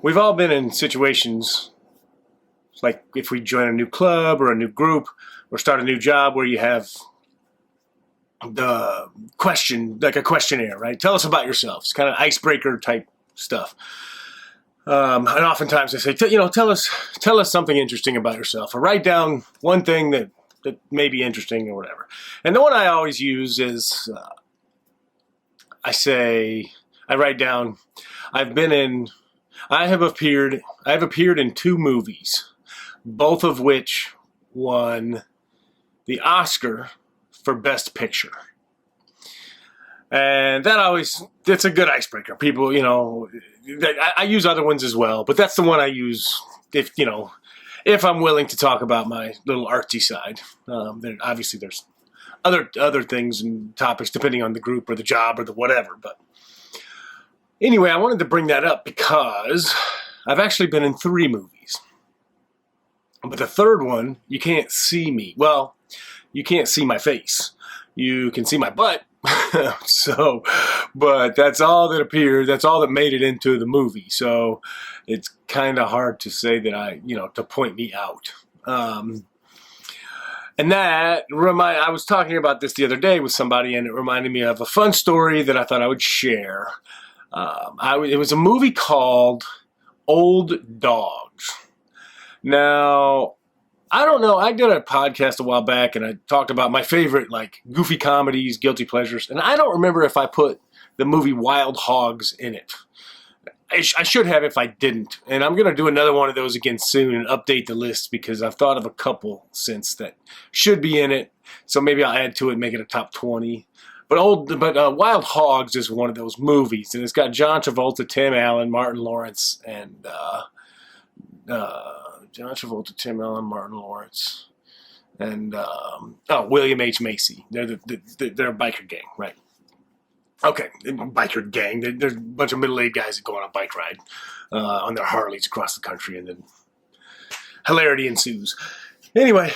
We've all been in situations like if we join a new club or a new group or start a new job where you have the question, like a questionnaire, right? Tell us about yourself. It's kind of icebreaker type stuff. And oftentimes they say, tell us something interesting about yourself, or write down one thing that may be interesting or whatever. And the one I always use is, I write down, I have appeared in 2 movies, both of which won the Oscar for Best Picture. And it's a good icebreaker. People, I use other ones as well, but that's the one I use if I'm willing to talk about my little artsy side. Obviously there's other things and topics depending on the group or the job or the whatever. But anyway, I wanted to bring that up because I've actually been in 3 movies. But the third one, you can't see me. Well, you can't see my face. You can see my butt. But that's all that appeared. That's all that made it into the movie. So it's kind of hard to say that to point me out. And that I was talking about this the other day with somebody, and it reminded me of a fun story that I thought I would share. It was a movie called Old Dogs. Now, I don't know. I did a podcast a while back, and I talked about my favorite, goofy comedies, guilty pleasures. And I don't remember if I put the movie Wild Hogs in it. I should have if I didn't. And I'm going to do another one of those again soon and update the list because I've thought of a couple since that should be in it. So maybe I'll add to it and make it a top 20. But Wild Hogs is one of those movies, and it's got John Travolta, Tim Allen, Martin Lawrence, and William H. Macy. They're a biker gang, right? Okay, biker gang. There's a bunch of middle-aged guys that go on a bike ride on their Harleys across the country, and then hilarity ensues. Anyway,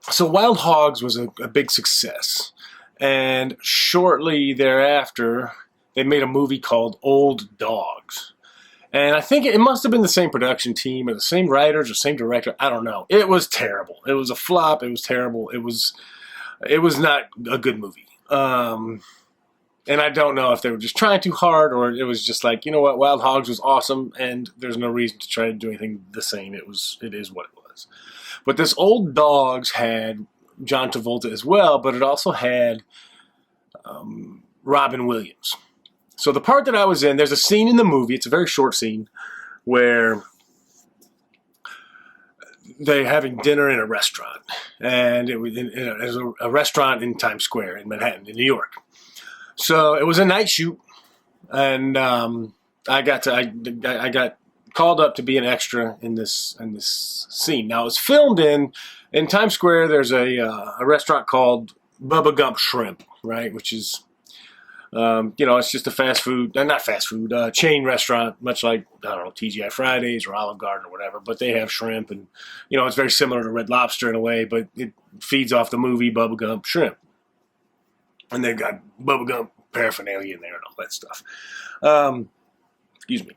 so Wild Hogs was a big success, and shortly thereafter, they made a movie called Old Dogs. And I think it must have been the same production team or the same writers or same director. I don't know. It was terrible. It was a flop. It was terrible. It was not a good movie. And I don't know if they were just trying too hard or it was just like, you know what, Wild Hogs was awesome and there's no reason to try to do anything the same. It is what it was. But this Old Dogs had John Travolta as well, but it also had Robin Williams. So the part that I was in, there's a scene in the movie, it's a very short scene, where they're having dinner in a restaurant. And it was a restaurant in Times Square in Manhattan, in New York. So it was a night shoot, and I got called up to be an extra in this scene. Now it was filmed in Times Square. There's a restaurant called Bubba Gump Shrimp, right, which is it's just a chain restaurant, much like, I don't know, TGI Fridays or Olive Garden or whatever, but they have shrimp and, it's very similar to Red Lobster in a way, but it feeds off the movie Bubba Gump Shrimp. And they've got Bubba Gump paraphernalia in there and all that stuff. Excuse me.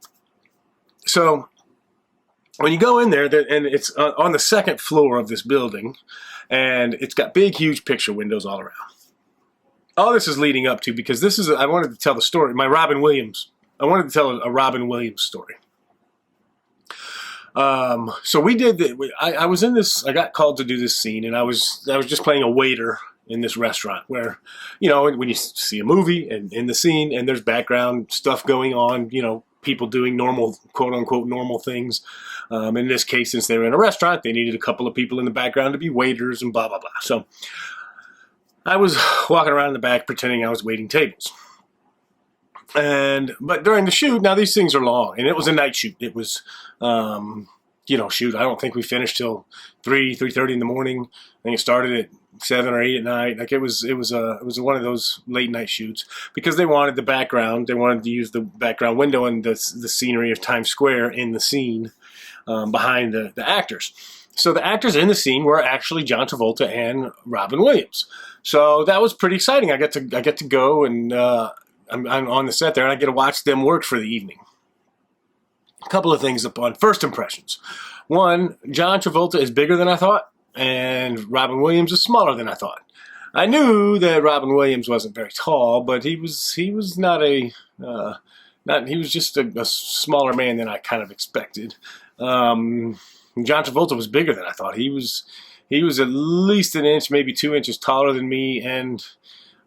So when you go in there, and it's on the 2nd floor of this building, and it's got big, huge picture windows all around. All this is leading up to, because I wanted to tell the story, I wanted to tell a Robin Williams story. So we did, I was in this, I got called to do this scene, and I was just playing a waiter in this restaurant where, when you see a movie and in the scene and there's background stuff going on, people doing normal, quote unquote, normal things. In this case, since they were in a restaurant, they needed a couple of people in the background to be waiters and blah, blah, blah. So I was walking around in the back pretending I was waiting tables. But during the shoot, now these things are long, and it was a night shoot. It was, shoot, I don't think we finished till 3:30 in the morning. I think it started at 7 or 8 at night. Like it was one of those late night shoots because they wanted the background. They wanted to use the background window and the scenery of Times Square in the scene behind the actors. So the actors in the scene were actually John Travolta and Robin Williams. So that was pretty exciting. I get to go, and I'm on the set there, and I get to watch them work for the evening. A couple of things upon first impressions. One, John Travolta is bigger than I thought, and Robin Williams is smaller than I thought. I knew that Robin Williams wasn't very tall, but he was not a he was just a smaller man than I kind of expected. John Travolta was bigger than I thought. He was at least an inch, maybe 2 inches taller than me, and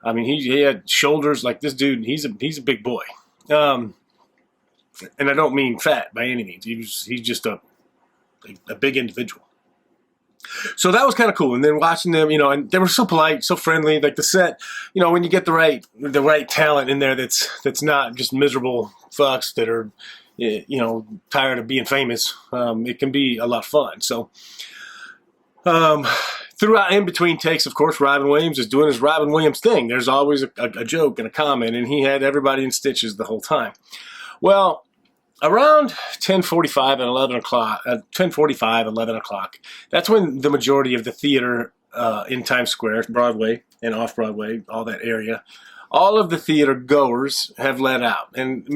I mean he had shoulders like this dude. He's a big boy, and I don't mean fat by any means. He's just a big individual. So that was kind of cool. And then watching them, and they were so polite, so friendly. Like the set, when you get the right talent in there, that's not just miserable fucks that are, tired of being famous. It can be a lot of fun. So throughout, in between takes, of course, Robin Williams is doing his Robin Williams thing. There's always a joke and a comment, and he had everybody in stitches the whole time. Well, around 10:45 and 11 o'clock, 10:45, 11 o'clock, that's when the majority of the theater in Times Square, Broadway and off-Broadway, all that area, all of the theater goers have let out. And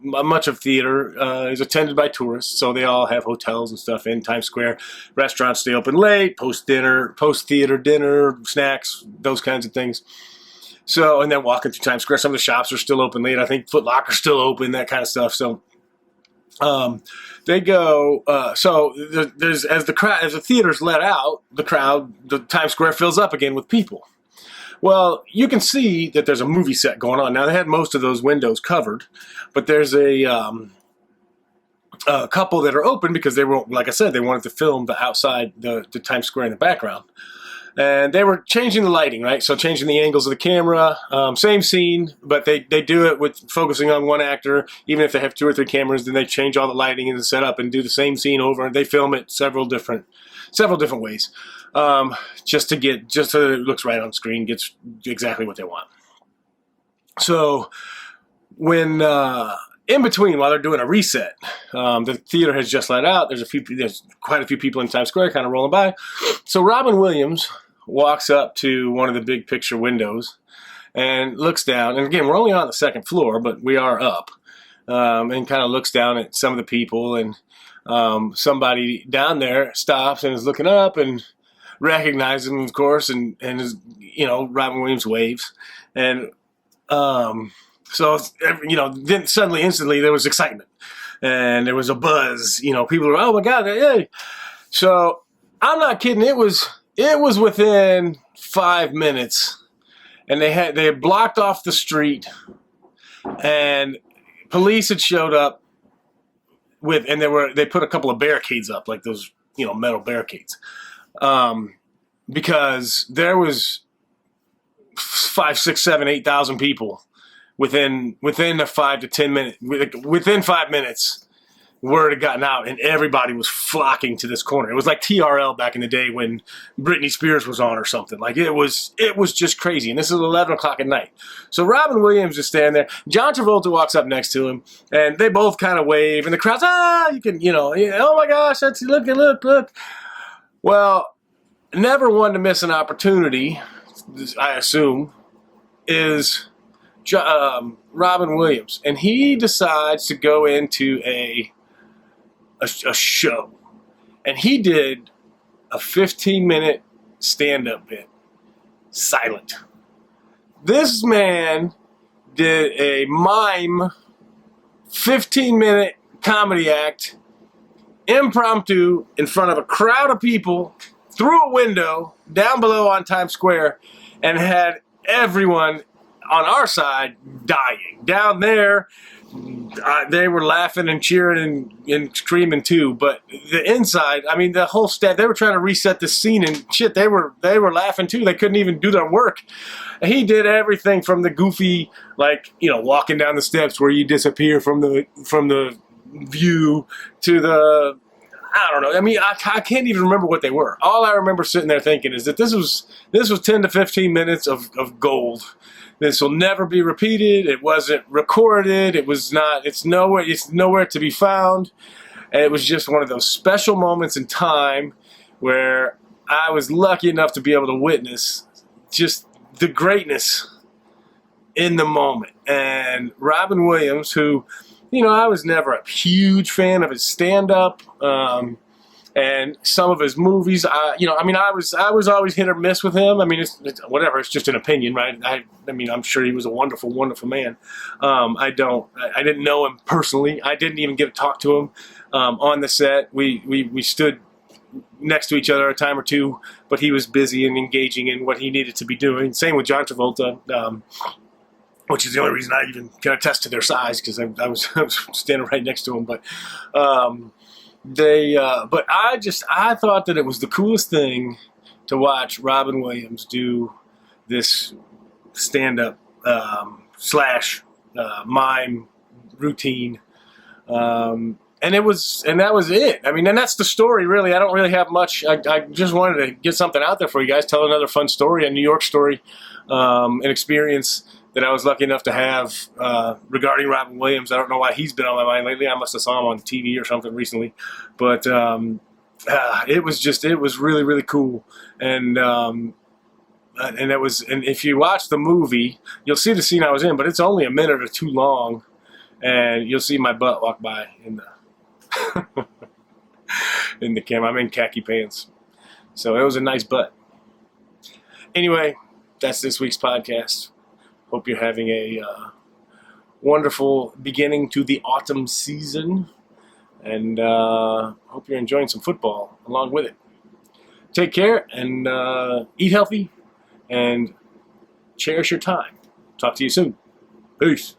much of theater is attended by tourists, so they all have hotels and stuff in Times Square. Restaurants stay open late, post-theater dinner, snacks, those kinds of things. So, and then walking through Times Square, some of the shops are still open late. I think Foot Locker's still open, that kind of stuff. So, they go. So there's as the theater's let out, the Times Square fills up again with people. Well, you can see that there's a movie set going on. Now they had most of those windows covered, but there's a couple that are open because they were, like I said, they wanted to film the outside, the Times Square in the background. And they were changing the lighting, right? So changing the angles of the camera, same scene, but they do it with focusing on one actor. Even if they have 2 or 3 cameras, then they change all the lighting and the setup and do the same scene over. And they film it several different ways, just so that it looks right on screen, gets exactly what they want. So when in between, while they're doing a reset, the theater has just let out. There's quite a few people in Times Square kind of rolling by. So Robin Williams walks up to one of the big picture windows and looks down. And again, we're only on the second floor, but we are up, and kind of looks down at some of the people. And somebody down there stops and is looking up and recognizes him, of course, and is, Robin Williams waves. And so, then suddenly, instantly, there was excitement. And there was a buzz. People were, oh, my God, hey. So, I'm not kidding. It was within 5 minutes. And they had blocked off the street. And police had showed up and they put a couple of barricades up, like those, metal barricades. Because there was 5, 6, 7, 8,000 people within a 5 to 10 minute, within 5 minutes, word had gotten out and everybody was flocking to this corner. It was like TRL back in the day when Britney Spears was on or something. Like it was just crazy. And this is 11 o'clock at night. So Robin Williams is standing there. John Travolta walks up next to him and they both kind of wave and the crowd's, oh my gosh, that's, look. Well, never one to miss an opportunity, I assume, is Robin Williams. And he decides to go into a show. And he did a 15-minute stand-up bit, silent. This man did a mime 15-minute comedy act, impromptu, in front of a crowd of people, through a window, down below on Times Square, and had everyone on our side dying. Down there, they were laughing and cheering and screaming too. But the inside, I mean, the whole staff, they were trying to reset the scene and shit. They were laughing too. They couldn't even do their work. He did everything from the goofy, walking down the steps where you disappear from the view to the, I don't know. I mean, I can't even remember what they were. All I remember sitting there thinking is that this was 10 to 15 minutes of gold. This will never be repeated. It wasn't recorded. It's nowhere to be found. And it was just one of those special moments in time where I was lucky enough to be able to witness just the greatness in the moment. And Robin Williams, who, I was never a huge fan of his stand-up, and some of his movies. I was always hit or miss with him. I mean, it's whatever. It's just an opinion, right? I mean, I'm sure he was a wonderful, wonderful man. I didn't know him personally. I didn't even get to talk to him on the set. We stood next to each other a time or two, but he was busy and engaging in what he needed to be doing. Same with John Travolta, which is the only reason I even can attest to their size, because I was standing right next to him. But but I thought that it was the coolest thing to watch Robin Williams do this stand-up slash mime routine. And that was it. I mean, and that's the story, really. I don't really have much. I just wanted to get something out there for you guys, tell another fun story, a New York story, an experience that I was lucky enough to have regarding Robin Williams. I don't know why he's been on my mind lately. I must have saw him on TV or something recently. But it was really, really cool. And if you watch the movie, you'll see the scene I was in, but it's only a minute or two long, and you'll see my butt walk by in the in the camera. I'm in khaki pants, so it was a nice butt. Anyway, that's this week's podcast. Hope you're having a wonderful beginning to the autumn season, and hope you're enjoying some football along with it. Take care, and eat healthy, and cherish your time. Talk to you soon. Peace.